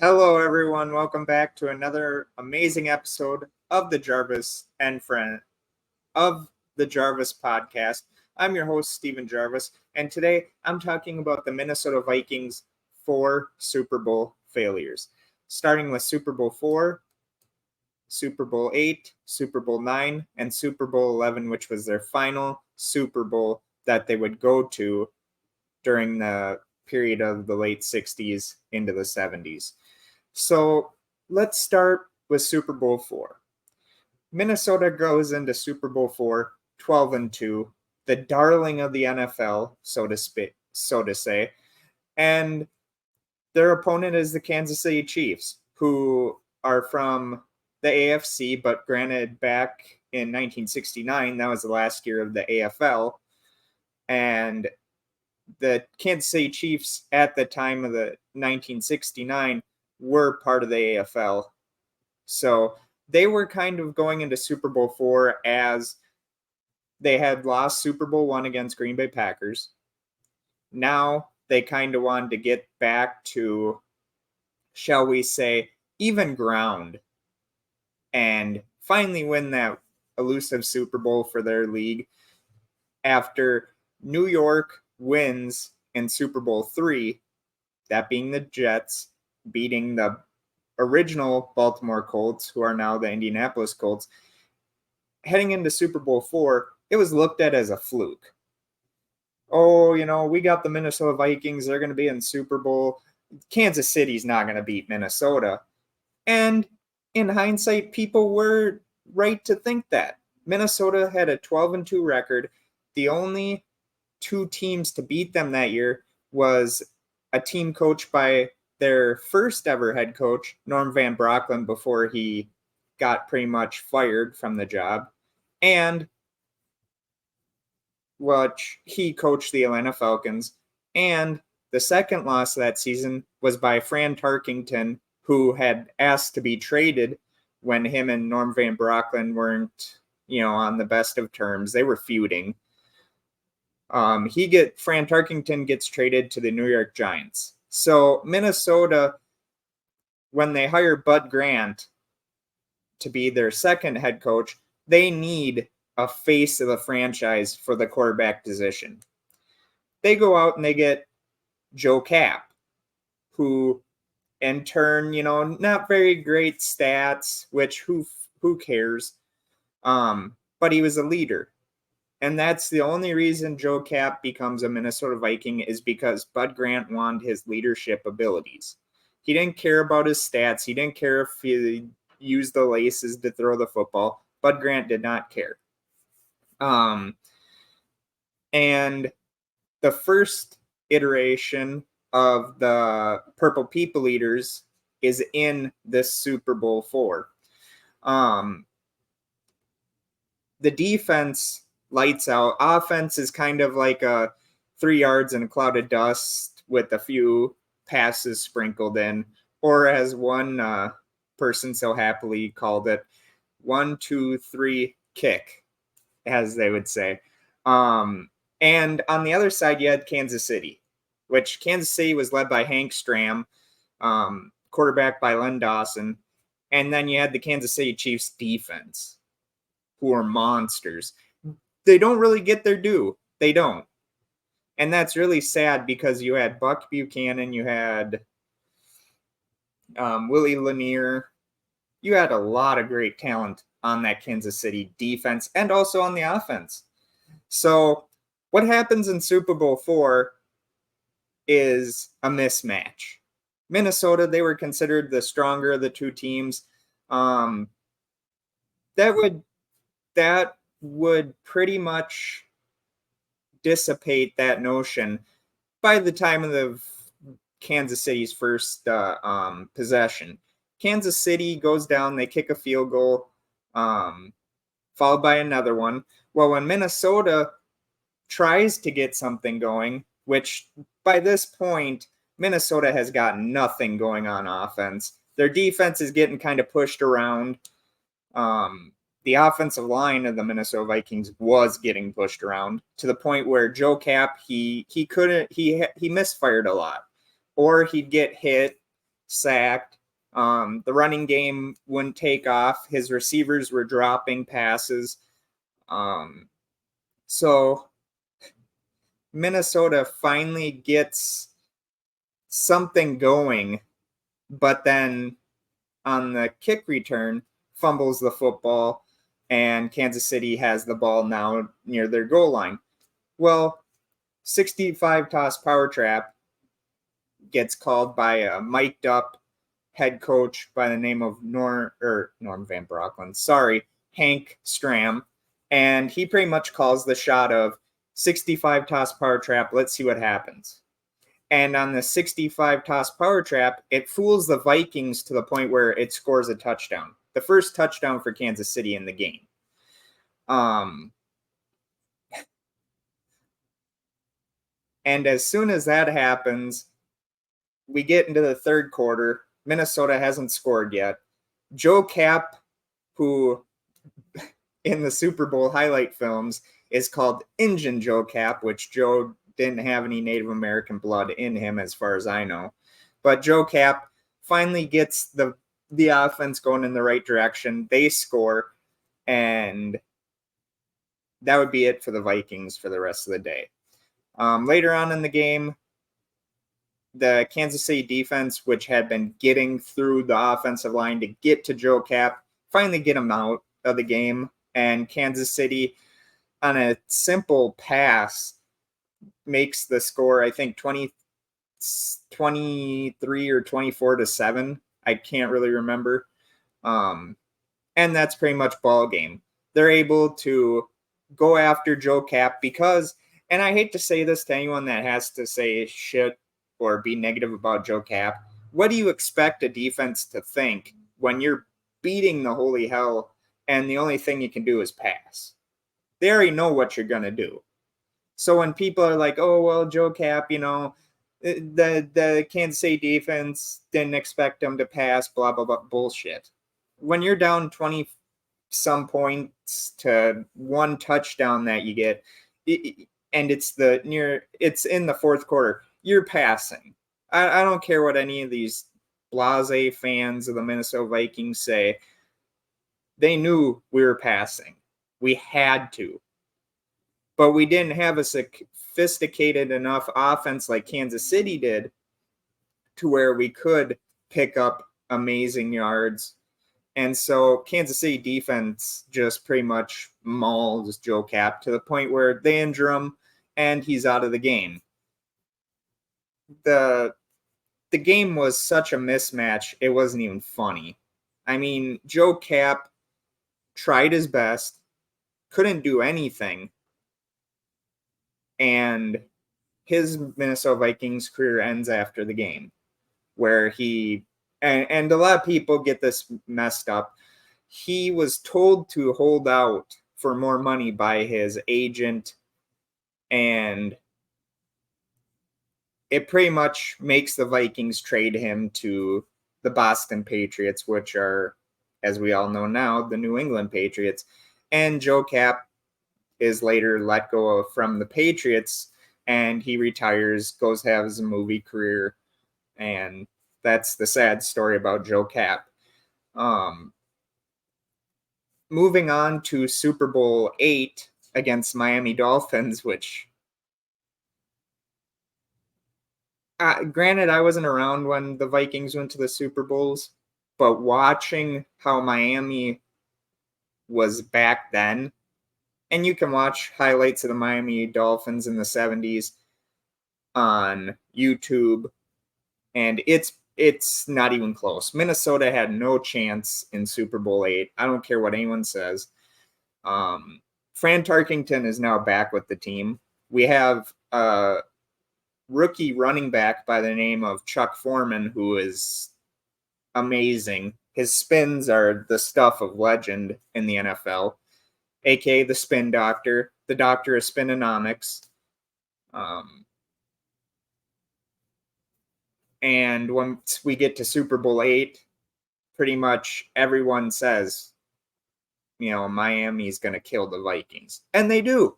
Hello, everyone. Welcome back to another amazing episode of the Jarvis and Friend of the Jarvis podcast. I'm your host, Stephen Jarvis, and today I'm talking about the Minnesota Vikings 4 Super Bowl failures, starting with Super Bowl 4, Super Bowl 8, Super Bowl 9, and Super Bowl 11, which was their final Super Bowl that they would go to during the period of the late 60s into the 70s. So let's start with Super Bowl 4. Minnesota goes into Super Bowl 4 12-2, the darling of the NFL, so to say, and their opponent is the Kansas City Chiefs, who are from the AFC, but granted back in 1969, that was the last year of the AFL, and the Kansas City Chiefs at the time of the 1969 were part of the AFL. So they were kind of going into Super Bowl 4 as they had lost Super Bowl 1 against Green Bay Packers. Now they kind of wanted to get back to, shall we say, even ground and finally win that elusive Super Bowl for their league after New York wins in Super Bowl 3, that being the Jets, beating the original Baltimore Colts, who are now the Indianapolis Colts. Heading into Super Bowl 4, it was looked at as a fluke. Oh, we got the Minnesota Vikings. They're going to be in Super Bowl. Kansas City's not going to beat Minnesota. And in hindsight, people were right to think that. Minnesota had a 12-2 record. The only two teams to beat them that year was a team coached by their first ever head coach, Norm Van Brocklin, before he got pretty much fired from the job, and which he coached the Atlanta Falcons. And the second loss that season was by Fran Tarkington, who had asked to be traded when him and Norm Van Brocklin weren't, on the best of terms. They were feuding. Fran Tarkington gets traded to the New York Giants. So Minnesota, when they hire Bud Grant to be their second head coach, they need a face of the franchise for the quarterback position. They go out and they get Joe Kapp, who in turn, not very great stats, which who cares? But he was a leader. And that's the only reason Joe Kapp becomes a Minnesota Viking, is because Bud Grant wanted his leadership abilities. He didn't care about his stats. He didn't care if he used the laces to throw the football. Bud Grant did not care. And the first iteration of the Purple People Eaters is in this Super Bowl 4. The defense lights out. Offense is kind of like a 3 yards in a cloud of dust with a few passes sprinkled in, or as one person so happily called it, 1, 2, 3 kick, as they would say. And on the other side, you had Kansas City, which Kansas City was led by Hank Stram, quarterback by Len Dawson. And then you had the Kansas City Chiefs defense, who are monsters. They don't really get their due. They don't. And that's really sad, because you had Buck Buchanan, you had Willie Lanier. You had a lot of great talent on that Kansas City defense and also on the offense. So what happens in Super Bowl 4 is a mismatch. Minnesota, they were considered the stronger of the two teams. That would pretty much dissipate that notion by the time of the Kansas City's first possession. Kansas City goes down, they kick a field goal, followed by another one. Well, when Minnesota tries to get something going, which by this point, Minnesota has got nothing going on offense. Their defense is getting kind of pushed around. The offensive line of the Minnesota Vikings was getting pushed around to the point where Joe Kapp, he misfired a lot, or he'd get hit sacked. The running game wouldn't take off. His receivers were dropping passes. So Minnesota finally gets something going, but then on the kick return, fumbles the football, and Kansas City has the ball now near their goal line. Well, 65 toss power trap gets called by a mic'd up head coach by the name of Norm Van Brocklin. Hank Stram. And he pretty much calls the shot of 65 toss power trap. Let's see what happens. And on the 65 toss power trap, it fools the Vikings to the point where it scores a touchdown. The first touchdown for Kansas City in the game. And as soon as that happens, we get into the third quarter. Minnesota hasn't scored yet. Joe Cap, who in the Super Bowl highlight films is called Injun Joe Cap, which Joe didn't have any Native American blood in him as far as I know. But Joe Cap finally gets the offense going in the right direction. They score, and that would be it for the Vikings for the rest of the day. Later on in the game, the Kansas City defense, which had been getting through the offensive line to get to Joe Cap, finally get him out of the game. And Kansas City, on a simple pass, makes the score, I think, 23 or 24-7. I can't really remember. And that's pretty much ball game. They're able to go after Joe Cap because, and I hate to say this to anyone that has to say shit or be negative about Joe Cap, what do you expect a defense to think when you're beating the holy hell and the only thing you can do is pass? They already know what you're going to do. So when people are like, oh, well, Joe Cap, the Kansas City defense didn't expect them to pass, blah, blah, blah, bullshit. When you're down 20 some points to one touchdown that you get, and it's in the fourth quarter, you're passing. I don't care what any of these blasé fans of the Minnesota Vikings say. They knew we were passing. We had to. But we didn't have a sophisticated enough offense like Kansas City did to where we could pick up amazing yards. And so Kansas City defense just pretty much mauls Joe Cap to the point where they injure him and he's out of the game. The game was such a mismatch, it wasn't even funny. I mean, Joe Cap tried his best, couldn't do anything, and his Minnesota Vikings career ends after the game, where he, and a lot of people get this messed up, he was told to hold out for more money by his agent, and it pretty much makes the Vikings trade him to the Boston Patriots, which are, as we all know now, the New England Patriots. And Joe Cap is later let go from the Patriots, and he retires, goes to have his movie career, and that's the sad story about Joe Cap. Moving on to Super Bowl 8 against Miami Dolphins, which, granted, I wasn't around when the Vikings went to the Super Bowls, but watching how Miami was back then, and you can watch highlights of the Miami Dolphins in the 70s on YouTube, and it's not even close. Minnesota had no chance in Super Bowl 8. I don't care what anyone says. Fran Tarkington is now back with the team. We have a rookie running back by the name of Chuck Foreman, who is amazing. His spins are the stuff of legend in the NFL, aka the spin doctor, the doctor of spinonomics. And once we get to Super Bowl 8, pretty much everyone says, Miami's going to kill the Vikings. And they do.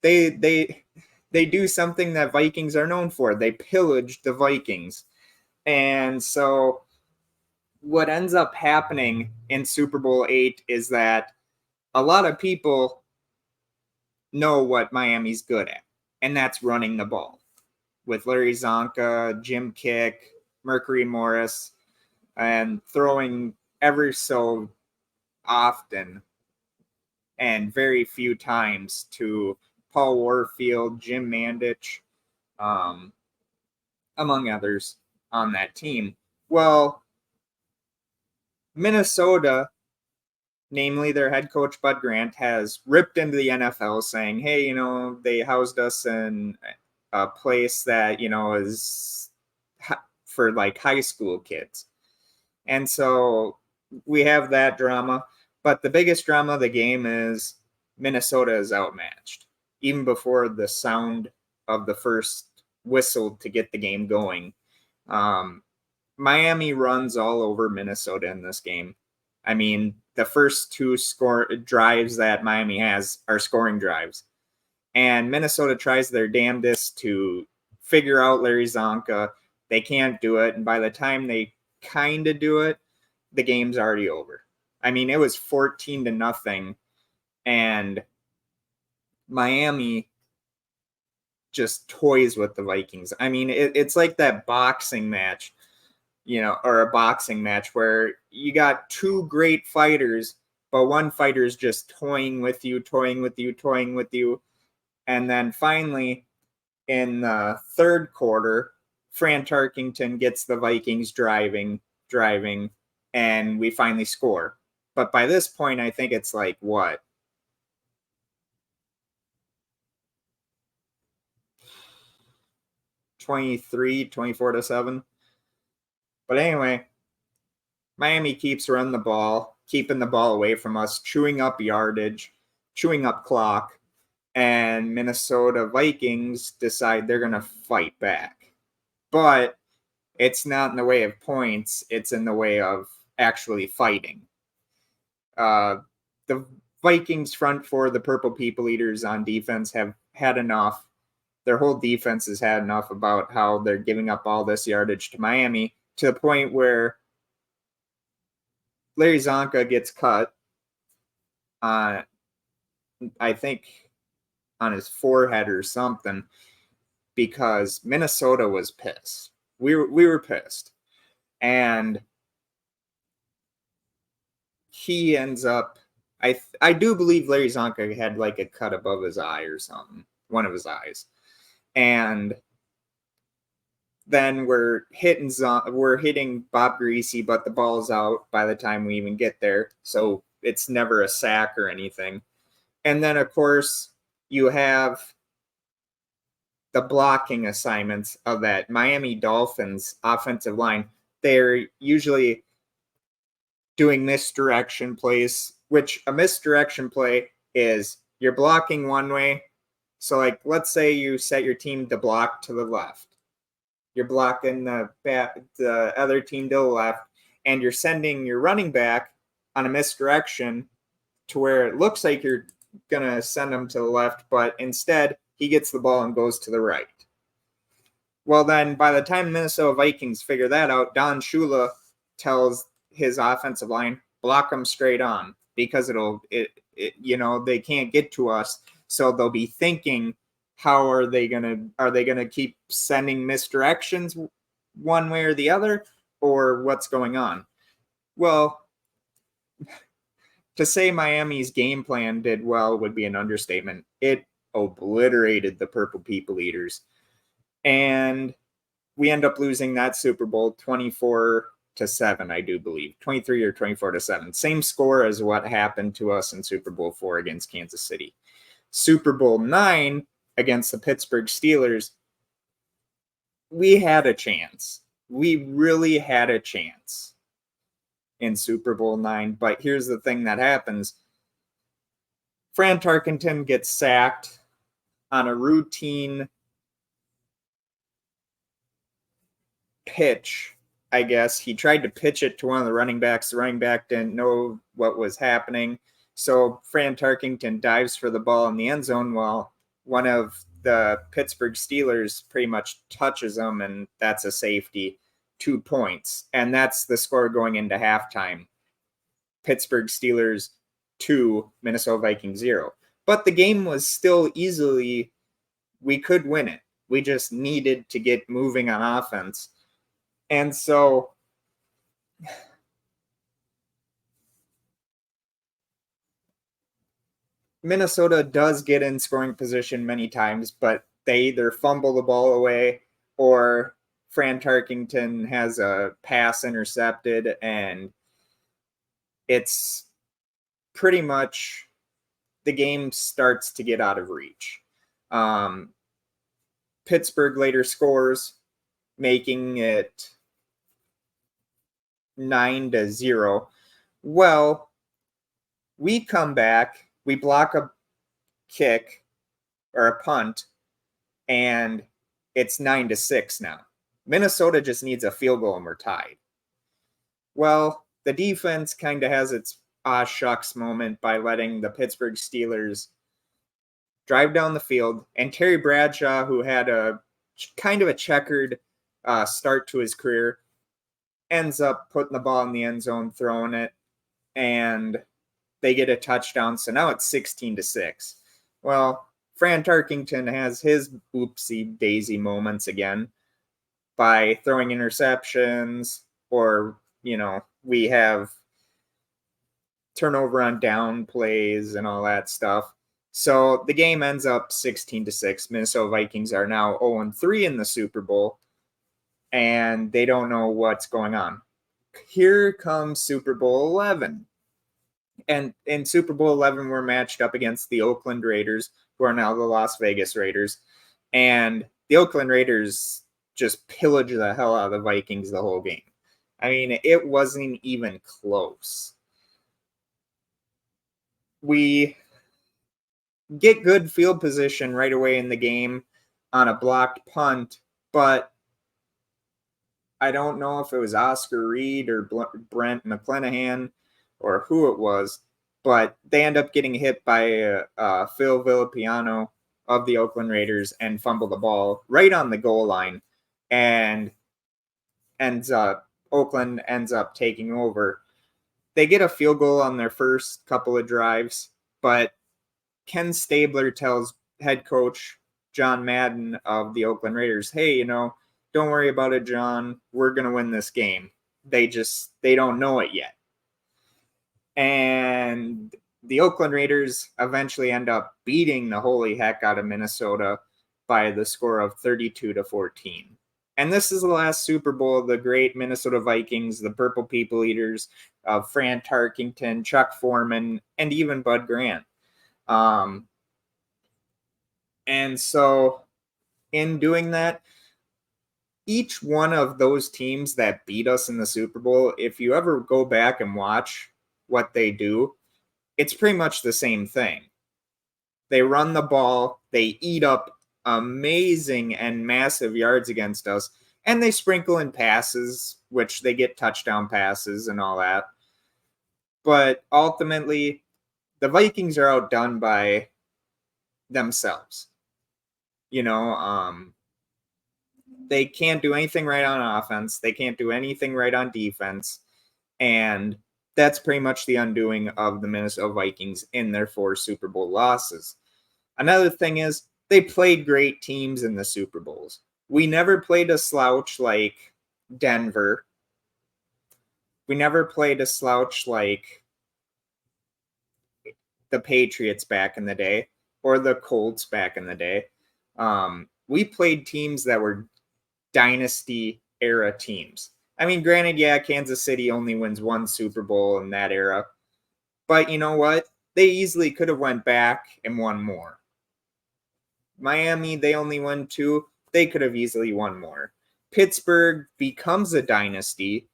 They do something that Vikings are known for. They pillaged the Vikings. And so what ends up happening in Super Bowl 8 is that a lot of people know what Miami's good at, and that's running the ball with Larry Zonka, Jim Kick, Mercury Morris, and throwing ever so often and very few times to Paul Warfield, Jim Mandich, um, among others on that team. Well, Minnesota, namely their head coach Bud Grant, has ripped into the NFL saying, hey, they housed us in a place that, is for like high school kids. And so we have that drama. But the biggest drama of the game is Minnesota is outmatched. Even before the sound of the first whistle to get the game going. Miami runs all over Minnesota in this game. I mean, the first two drives that Miami has are scoring drives. And Minnesota tries their damnedest to figure out Larry Zonka. They can't do it. And by the time they kind of do it, the game's already over. I mean, it was 14-0, and Miami just toys with the Vikings. I mean, it's like that boxing match, or a boxing match where you got two great fighters, but one fighter is just toying with you. And then finally, in the third quarter, Fran Tarkington gets the Vikings driving, and we finally score. But by this point, I think it's like, what? 24-7. But anyway, Miami keeps running the ball, keeping the ball away from us, chewing up yardage, chewing up clock, and Minnesota Vikings decide they're going to fight back. But it's not in the way of points, it's in the way of actually fighting. The Vikings front four, the Purple People Eaters on defense, have had enough. Their whole defense has had enough about how they're giving up all this yardage to Miami, to the point where Larry Zonka gets cut on, I think, on his forehead or something, because Minnesota was pissed. We were pissed. And he ends up, I do believe Larry Zonka had like a cut above his eye or something, one of his eyes. And then we're hitting Bob Greasy, but the ball's out by the time we even get there. So it's never a sack or anything. And then, of course, you have the blocking assignments of that Miami Dolphins offensive line. They're usually doing misdirection plays, which a misdirection play is you're blocking one way. So, like, let's say you set your team to block to the left. You're blocking the other team to the left, and you're sending your running back on a misdirection to where it looks like you're going to send him to the left, but instead he gets the ball and goes to the right. Well, then by the time Minnesota Vikings figure that out, Don Shula tells his offensive line, block them straight on, because they can't get to us. So they'll be thinking, are they gonna keep sending misdirections one way or the other, or what's going on? Well, to say Miami's game plan did well would be an understatement. It obliterated the Purple People Eaters. And we end up losing that Super Bowl 24-7, I do believe. 23 or 24-7. Same score as what happened to us in Super Bowl 4 against Kansas City. Super Bowl 9 against the Pittsburgh Steelers, we had a chance. We really had a chance in Super Bowl 9. But here's the thing that happens. Fran Tarkenton gets sacked on a routine pitch, I guess. He tried to pitch it to one of the running backs. The running back didn't know what was happening. So Fran Tarkenton dives for the ball in the end zone while one of the Pittsburgh Steelers pretty much touches him, and that's a safety. 2 points, and that's the score going into halftime. Pittsburgh Steelers 2, Minnesota Vikings 0. But the game was still easily, we could win it. We just needed to get moving on offense. And so Minnesota does get in scoring position many times, but they either fumble the ball away or Fran Tarkington has a pass intercepted, and it's pretty much the game starts to get out of reach. Pittsburgh later scores, making it 9-0. Well, we come back, we block a kick or a punt, and it's 9-6 now. Minnesota just needs a field goal and we're tied. Well, the defense kind of has its shucks moment by letting the Pittsburgh Steelers drive down the field, and Terry Bradshaw, who had a kind of a checkered start to his career, ends up putting the ball in the end zone, throwing it, and they get a touchdown. So now it's 16-6. Well, Fran Tarkington has his oopsie daisy moments again by throwing interceptions, or, we have turnover on down plays and all that stuff. So the game ends up 16-6. Minnesota Vikings are now 0-3 in the Super Bowl, and they don't know what's going on. Here comes Super Bowl 11. And in Super Bowl 11, we're matched up against the Oakland Raiders, who are now the Las Vegas Raiders. And the Oakland Raiders just pillage the hell out of the Vikings the whole game. I mean, it wasn't even close. We get good field position right away in the game on a blocked punt, but I don't know if it was Oscar Reed or Brent McClanahan or who it was, but they end up getting hit by Phil Villapiano of the Oakland Raiders and fumble the ball right on the goal line, and Oakland ends up taking over. They get a field goal on their first couple of drives, but Ken Stabler tells head coach John Madden of the Oakland Raiders, hey, don't worry about it, John. We're going to win this game. They don't know it yet. And the Oakland Raiders eventually end up beating the holy heck out of Minnesota by the score of 32-14. And this is the last Super Bowl of the great Minnesota Vikings, the Purple People Eaters of Fran Tarkington, Chuck Foreman, and even Bud Grant. And so in doing that, each one of those teams that beat us in the Super Bowl, if you ever go back and watch what they do, it's pretty much the same thing. They run the ball, they eat up amazing and massive yards against us, and they sprinkle in passes, which they get touchdown passes and all that. But ultimately, the Vikings are outdone by themselves. They can't do anything right on offense. They can't do anything right on defense. And that's pretty much the undoing of the Minnesota Vikings in their 4 Super Bowl losses. Another thing is, they played great teams in the Super Bowls. We never played a slouch like Denver. We never played a slouch like the Patriots back in the day or the Colts back in the day. We played teams that were dynasty era teams. I mean, granted, Kansas City only wins 1 Super Bowl in that era. But you know what? They easily could have went back and won more. Miami, they only won 2. They could have easily won more. Pittsburgh becomes a dynasty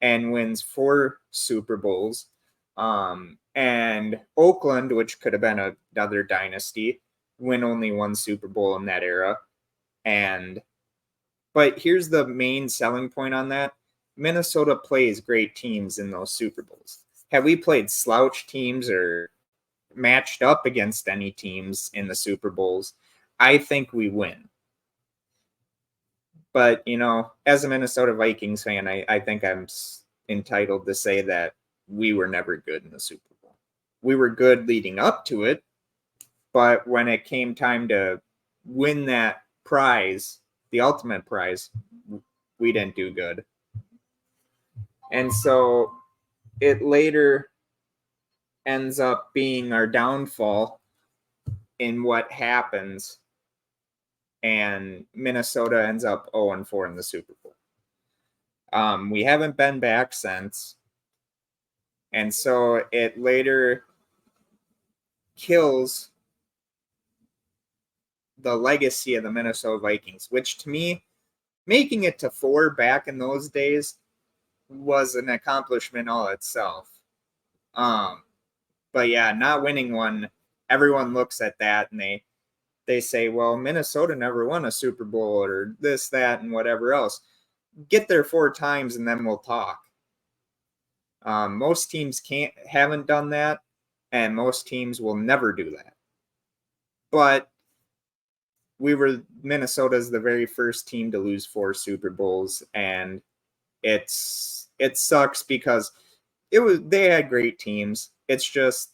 and wins 4 Super Bowls. And Oakland, which could have been another dynasty, win only 1 Super Bowl in that era. But here's the main selling point on that. Minnesota plays great teams in those Super Bowls. Have we played slouch teams or matched up against any teams in the Super Bowls, I think we win. But, as a Minnesota Vikings fan, I think I'm entitled to say that we were never good in the Super Bowl. We were good leading up to it, but when it came time to win that prize, the ultimate prize, we didn't do good. And so it later ends up being our downfall in what happens, and Minnesota ends up 0-4 in the Super Bowl. We haven't been back since, and so it later kills the legacy of the Minnesota Vikings, which to me, making it to 4 back in those days was an accomplishment all itself. But yeah, not winning one, everyone looks at that and they say, well, Minnesota never won a Super Bowl or this, that, and whatever else. Get there 4 times and then we'll talk. Most teams haven't done that, and most teams will never do that. But Minnesota's the very first team to lose 4 Super Bowls, and it sucks because they had great teams. It's just,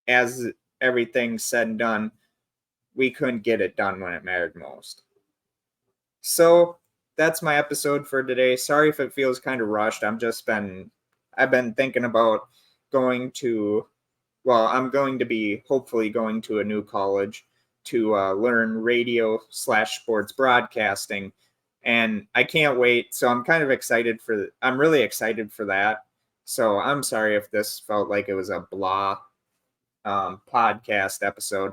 as everything's said and done, we couldn't get it done when it mattered most. So that's my episode for today. Sorry if it feels kind of rushed. I've been thinking about I'm going to be hopefully going to a new college to learn radio/sports broadcasting, and I can't wait. So I'm really excited for that. So I'm sorry if this felt like it was a blah podcast episode,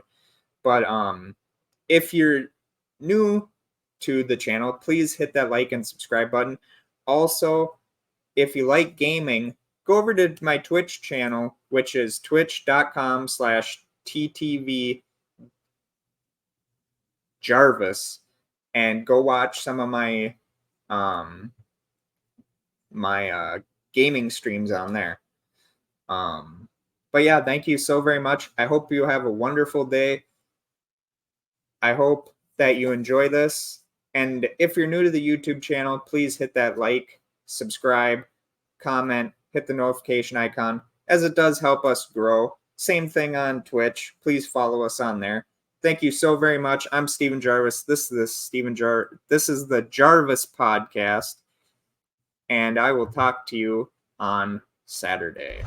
but if you're new to the channel, please hit that like and subscribe button. Also, if you like gaming, go over to my Twitch channel, which is twitch.com/ttvgervais, and go watch some of my gaming streams on there. But yeah, thank you so very much. I hope you have a wonderful day. I hope that you enjoy this. And if you're new to the YouTube channel, please hit that like, subscribe, comment, hit the notification icon, as it does help us grow. Same thing on Twitch. Please follow us on there. Thank you so very much. I'm Steven Jarvis. This is the Jarvis Podcast, and I will talk to you on Saturday.